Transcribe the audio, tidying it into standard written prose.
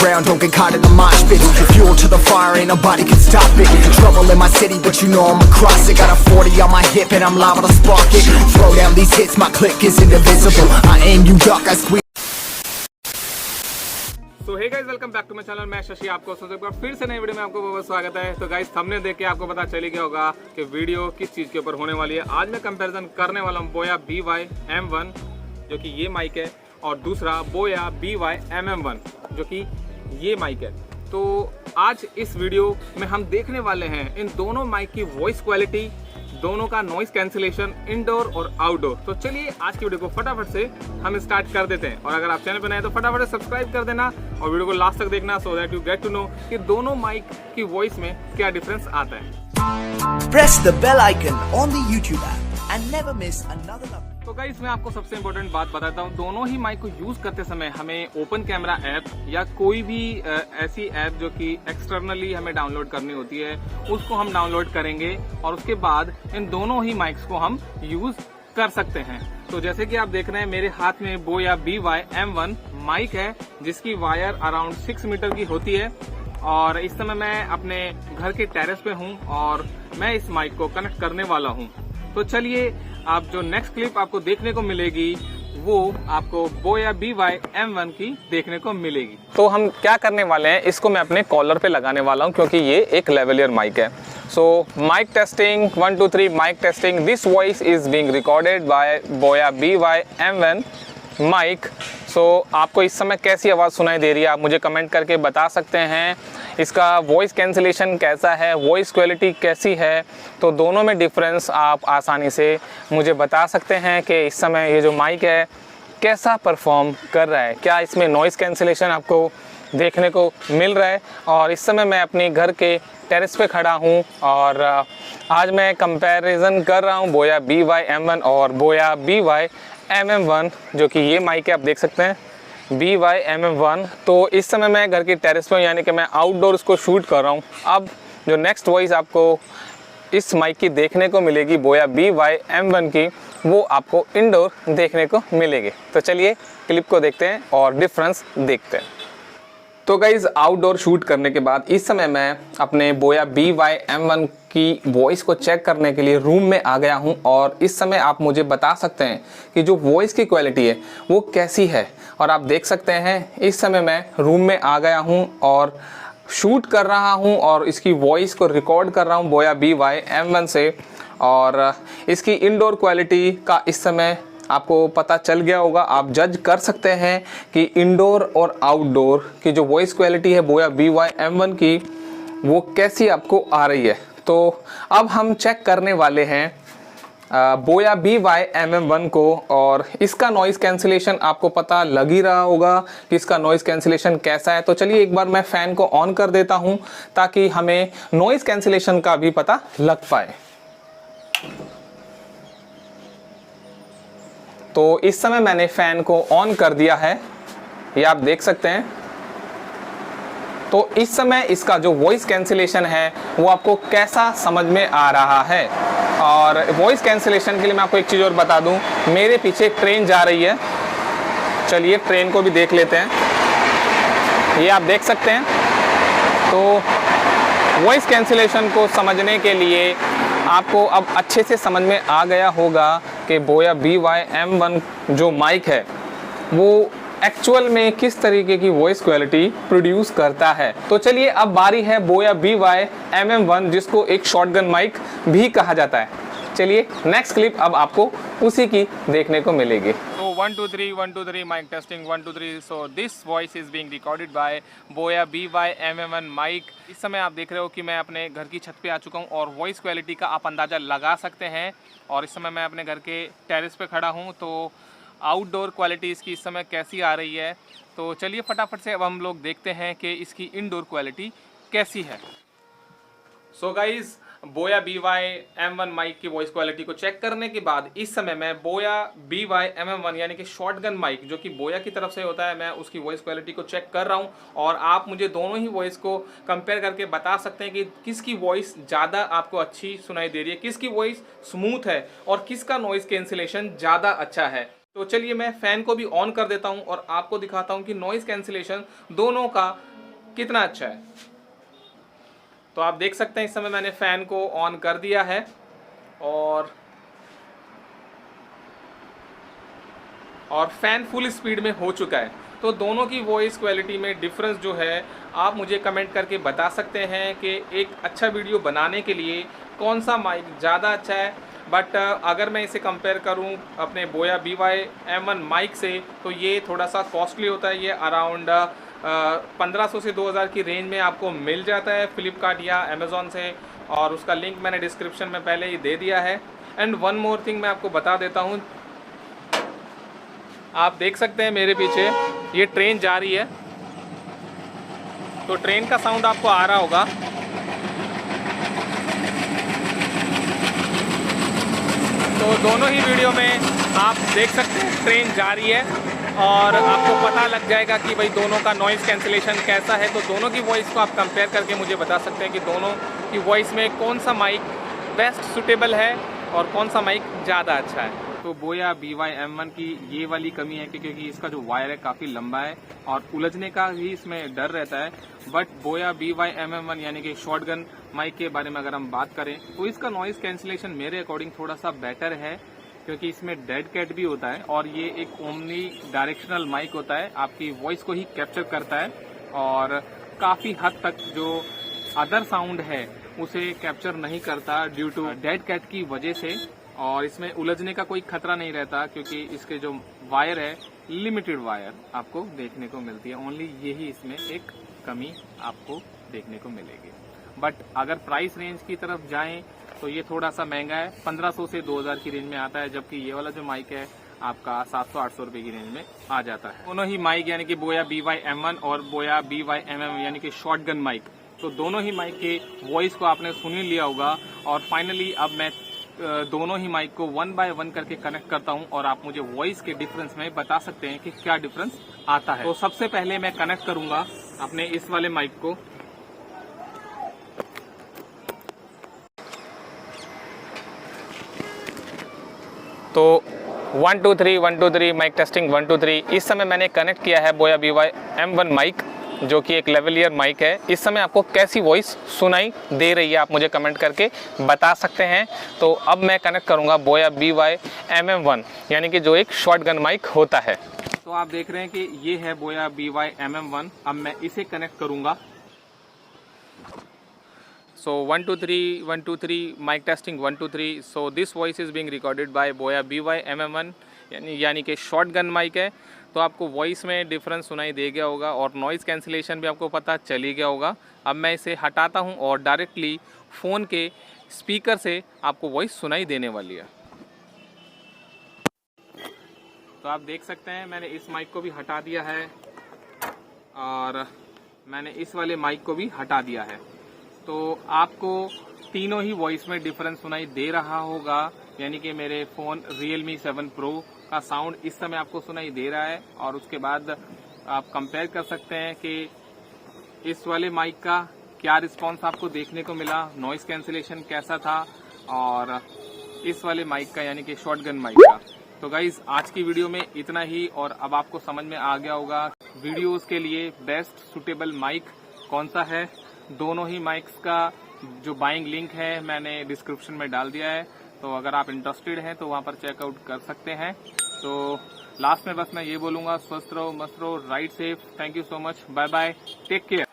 around, don't get caught in the mosh pit. Fuel to the fire, ain't nobody can stop it. Trouble in my city, but you know I'm across it. Got a 40 on my hip and I'm liable to spark it. Throw down these hits, my click is indivisible. I aim, you duck, I squeeze. तो hey guys, welcome back to my channel. मैं शशि आपको एक बार फिर से नई video में आपको बहुत स्वागत है। तो गाइस, थंबनेल देख के आपको पता चल गया होगा कि वीडियो किस चीज़ के ऊपर होने वाली है। आज मैं कंपैरिजन करने वाला हूँ बोया BY-M1 जो कि ये माइक है, और दूसरा बोया BY-MM1 जो कि ये माइक है। तो आज इस वीडियो में हम देखने वाले हैं इन दोनों माइक की वॉइस क्वालिटी, दोनों का नॉइस कैंसिलेशन इंडोर और आउटडोर। तो चलिए आज की वीडियो को फटाफट से हम स्टार्ट कर देते हैं। और अगर आप चैनल पर नए हैं तो फटाफट से सब्सक्राइब कर देना और वीडियो को लास्ट तक देखना, so that you get to know कि दोनों माइक की वॉइस में क्या डिफरेंस आता है। Press the bell icon on the YouTube app and never miss another update. तो गाइस, मैं आपको सबसे इम्पोर्टेंट बात बताता हूँ। दोनों ही माइक को यूज करते समय हमें ओपन कैमरा ऐप या कोई भी ऐसी ऐप जो कि एक्सटर्नली हमें डाउनलोड करनी होती है, उसको हम डाउनलोड करेंगे और उसके बाद इन दोनों ही माइक्स को हम यूज कर सकते हैं। तो जैसे कि आप देख रहे हैं, मेरे हाथ में बोया BY-M1 माइक है जिसकी वायर अराउंड 6 मीटर की होती है। और इस समय मैं अपने घर के टेरेस पे हूँ और मैं इस माइक को कनेक्ट करने वाला हूँ। तो चलिए, आप जो नेक्स्ट क्लिप आपको देखने को मिलेगी वो आपको बोया BY-M1 की देखने को मिलेगी। तो हम क्या करने वाले हैं, इसको मैं अपने कॉलर पे लगाने वाला हूँ क्योंकि ये एक लेवलियर माइक है। So mic testing 1 2 3 mic testing. This voice is being recorded by Boya BY-M1 mic. सो आपको इस समय कैसी आवाज़ सुनाई दे रही है, आप मुझे कमेंट करके बता सकते हैं। इसका वॉइस कैंसिलेशन कैसा है, वॉइस क्वालिटी कैसी है, तो दोनों में डिफरेंस आप आसानी से मुझे बता सकते हैं कि इस समय ये जो माइक है कैसा परफॉर्म कर रहा है, क्या इसमें नॉइज़ कैंसिलेशन आपको देखने को मिल रहा है। और इस समय मैं अपने घर के टेरेस पे खड़ा हूँ और आज मैं कंपैरिजन कर रहा हूँ बोया BY-M1 और बोया BY-MM1 जो कि ये माइक है, आप देख सकते हैं BY-MM1। तो इस समय मैं घर की टेरेस पे, यानी कि मैं आउटडोर इसको शूट कर रहा हूँ। अब जो नेक्स्ट वॉइस आपको इस माइक की देखने को मिलेगी बोया BY-M1 की, वो आपको इंडोर देखने को मिलेगी। तो चलिए क्लिप को देखते हैं और डिफरेंस देखते हैं। तो गाइज़, आउटडोर शूट करने के बाद इस समय मैं अपने बोया BY-M1 की वॉइस को चेक करने के लिए रूम में आ गया हूं। और इस समय आप मुझे बता सकते हैं कि जो वॉइस की क्वालिटी है वो कैसी है। और आप देख सकते हैं इस समय मैं रूम में आ गया हूं और शूट कर रहा हूं और इसकी वॉइस को रिकॉर्ड कर रहा हूं बोया BY-M1 से। और इसकी इंडोर क्वालिटी का इस समय आपको पता चल गया होगा, आप जज कर सकते हैं कि इंडोर और आउटडोर की जो वॉइस क्वालिटी है बोया BY-M1 की वो कैसी आपको आ रही है। तो अब हम चेक करने वाले हैं बोया BY-MM1 को, और इसका नॉइज़ कैंसिलेशन आपको पता लग ही रहा होगा कि इसका नॉइज़ कैंसिलेशन कैसा है। तो चलिए एक बार मैं फ़ैन को ऑन कर देता हूं ताकि हमें नॉइज़ कैंसिलेशन का भी पता लग पाए। तो इस समय मैंने फ़ैन को ऑन कर दिया है, ये आप देख सकते हैं। तो इस समय इसका जो वॉइस कैंसिलेशन है वो आपको कैसा समझ में आ रहा है। और वॉइस कैंसिलेशन के लिए मैं आपको एक चीज़ और बता दूं, मेरे पीछे ट्रेन जा रही है। चलिए ट्रेन को भी देख लेते हैं, ये आप देख सकते हैं। तो वॉइस कैंसिलेशन को समझने के लिए आपको अब अच्छे से समझ में आ गया होगा कि बोया BY-M1 जो माइक है वो एक्चुअल में किस तरीके की वॉइस क्वालिटी प्रोड्यूस करता है। तो चलिए अब बारी है बोया BY-MM1 जिसको एक शॉटगन माइक भी कहा जाता है। चलिए नेक्स्ट क्लिप अब आपको उसी की देखने को मिलेगी। तो 1 2 3 1 2 3 mic testing 1 2 3। So this voice is being recorded by Boya BY-MM1 mic. इस समय आप देख रहे हो कि मैं अपने घर की छत पे आ चुका हूँ और वॉइस क्वालिटी का आप अंदाज़ा लगा सकते हैं। और इस समय मैं अपने घर के टेरेस पे खड़ा हूँ। तो आउटडोर क्वालिटी इसकी इस समय कैसी आ रही है, तो चलिए फटाफट से अब हम लोग देखते हैं कि इसकी इनडोर क्वालिटी कैसी है। सो गाइज, बोया BY-M1 माइक की वॉइस क्वालिटी को चेक करने के बाद इस समय मैं बोया BY-MM1 यानी कि शॉटगन माइक जो कि बोया की तरफ से होता है, मैं उसकी वॉइस क्वालिटी को चेक कर रहा हूं। और आप मुझे दोनों ही वॉइस को कंपेयर करके बता सकते हैं कि किसकी वॉइस ज़्यादा आपको अच्छी सुनाई दे रही है, किसकी वॉइस स्मूथ है और किसका नॉइज़ कैंसिलेशन ज़्यादा अच्छा है। तो चलिए मैं फ़ैन को भी ऑन कर देता हूं और आपको दिखाता हूं कि नॉइज़ कैंसिलेशन दोनों का कितना अच्छा है। तो आप देख सकते हैं इस समय मैंने फ़ैन को ऑन कर दिया है और फ़ैन फुल स्पीड में हो चुका है। तो दोनों की वॉइस क्वालिटी में डिफरेंस जो है आप मुझे कमेंट करके बता सकते हैं कि एक अच्छा वीडियो बनाने के लिए कौन सा माइक ज़्यादा अच्छा है। बट अगर मैं इसे कंपेयर करूं अपने बोया BY-M1 माइक से तो ये थोड़ा सा कॉस्टली होता है। ये अराउंड 1500 से 2000 की रेंज में आपको मिल जाता है फ्लिपकार्ट या अमेज़ॉन से, और उसका लिंक मैंने डिस्क्रिप्शन में पहले ही दे दिया है। एंड वन मोर थिंग मैं आपको बता देता हूँ, आप देख सकते हैं मेरे पीछे ये ट्रेन जा रही है, तो ट्रेन का साउंड आपको आ रहा होगा। तो दोनों ही वीडियो में आप देख सकते हैं ट्रेन जा रही है और आपको पता लग जाएगा कि भाई दोनों का नॉइज़ कैंसिलेशन कैसा है। तो दोनों की वॉइस को आप कंपेयर करके मुझे बता सकते हैं कि दोनों की वॉइस में कौन सा माइक बेस्ट सूटेबल है और कौन सा माइक ज़्यादा अच्छा है। तो बोया BY-M1 की ये वाली कमी है कि क्योंकि इसका जो वायर है काफ़ी लंबा है और उलझने का भी इसमें डर रहता है। बट बोया BY-M1 यानी कि शॉटगन माइक के बारे में अगर हम बात करें तो इसका नॉइज़ कैंसिलेशन मेरे अकॉर्डिंग थोड़ा सा बेटर है, क्योंकि इसमें डेड कैट भी होता है और ये एक ओमनी डायरेक्शनल माइक होता है, आपकी वॉइस को ही कैप्चर करता है और काफ़ी हद तक जो अदर साउंड है उसे कैप्चर नहीं करता ड्यू टू डेड कैट की वजह से। और इसमें उलझने का कोई खतरा नहीं रहता क्योंकि इसके जो वायर है लिमिटेड वायर आपको देखने को मिलती है। ओनली यही इसमें एक कमी आपको देखने को मिलेगी। बट अगर प्राइस रेंज की तरफ जाएं तो ये थोड़ा सा महंगा है, 1500 से 2000 की रेंज में आता है, जबकि ये वाला जो माइक है आपका 700-800 रुपए की रेंज में आ जाता है। दोनों ही माइक यानी कि बोया BY-M1 और बोया BY-MM यानी कि शॉटगन माइक, तो दोनों ही माइक के वॉइस को आपने सुन ही लिया होगा। और फाइनली अब मैं दोनों ही माइक को 1 बाय 1 करके कनेक्ट करता हूं और आप मुझे वॉइस के डिफरेंस में बता सकते हैं कि क्या डिफरेंस आता है। तो सबसे पहले मैं कनेक्ट करूंगा अपने इस वाले माइक को। तो 1 2 3 1 2 3 माइक टेस्टिंग 1 2 3। इस समय मैंने कनेक्ट किया है बोया BY-M1 माइक, जो कि एक लेवलियर माइक है। इस समय आपको कैसी वॉइस सुनाई दे रही है आप मुझे कमेंट करके बता सकते हैं। तो अब मैं कनेक्ट करूंगा बोया BY-MM1 यानी कि जो एक शॉटगन माइक होता है। तो आप देख रहे हैं कि ये है बोया BY-MM1। अब मैं इसे कनेक्ट करूंगा। So 1 2 3 1 2 3 mic testing 1 2 3। So this voice is being recorded by बोया BY-MM1 यानी कि शॉटगन माइक है। तो आपको वॉइस में डिफरेंस सुनाई दे गया होगा और नॉइज़ कैंसिलेशन भी आपको पता चल ही गया होगा। अब मैं इसे हटाता हूं और डायरेक्टली फ़ोन के स्पीकर से आपको वॉइस सुनाई देने वाली है। तो आप देख सकते हैं मैंने इस माइक को भी हटा दिया है और मैंने इस वाले माइक को भी हटा दिया है। तो आपको तीनों ही वॉइस में डिफरेंस सुनाई दे रहा होगा, यानी कि मेरे फ़ोन Realme 7 Pro का साउंड इस समय आपको सुनाई दे रहा है और उसके बाद आप कंपेयर कर सकते हैं कि इस वाले माइक का क्या रिस्पांस आपको देखने को मिला, नॉइज़ कैंसिलेशन कैसा था, और इस वाले माइक का यानी कि शॉटगन माइक का। तो गाइज आज की वीडियो में इतना ही, और अब आपको समझ में आ गया होगा वीडियोस के लिए बेस्ट सूटेबल माइक कौन सा है। दोनों ही माइक्स का जो बाइंग लिंक है मैंने डिस्क्रिप्शन में डाल दिया है, तो अगर आप इंटरेस्टेड हैं तो वहां पर चेकआउट कर सकते हैं। तो लास्ट में बस मैं ये बोलूंगा, स्वस्थ रहो, मस्त रहो, ride safe. Thank you so much, bye bye, take care.